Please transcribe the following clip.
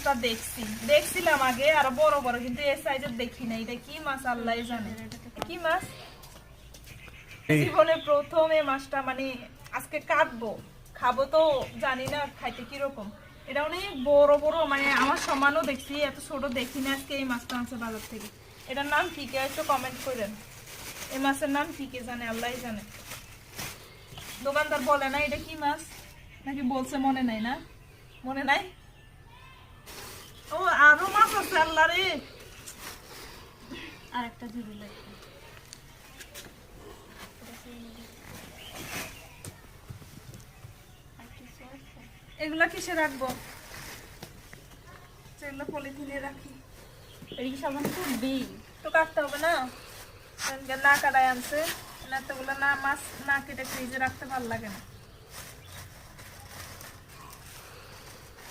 মাছটা দেখছিলাম আগে আর বড় বড়, কিন্তু এই সাইজের দেখি না। এটা কি মাছ আল্লাহ জানে। কি মাছ? জীবনে প্রথম এই মাছটা মানে আজকে কাটবো, খাবো তো জানি না খাইতে কিরকম। এটা অনেক বড় বড়, মানে আমার সমানও দেখছি, এত ছোট দেখি না। আজকে এই মাছটা আনছে বাজার থেকে। এটার নাম কি, কে একটু কমেন্ট করেন। এই মাছের নাম কি, কে জানে? আল্লাহ জানে। দোকানদার বলে না এটা কি মাছ, নাকি বলছে মনে নাই? না মনে নাই। ও আরো মাছ আছে আল্লাহ রে। আরেকটা ঝুড়ি লাগবে। এগুলা কিসে রাখবো? এগুলো পলিথিনে রাখি। এই সাবান তো দিই তো কাটতে হবে না, না কাটাই আনছে। না এতগুলো না মাছ না কেটে ফ্রিজে রাখতে ভালো লাগে না।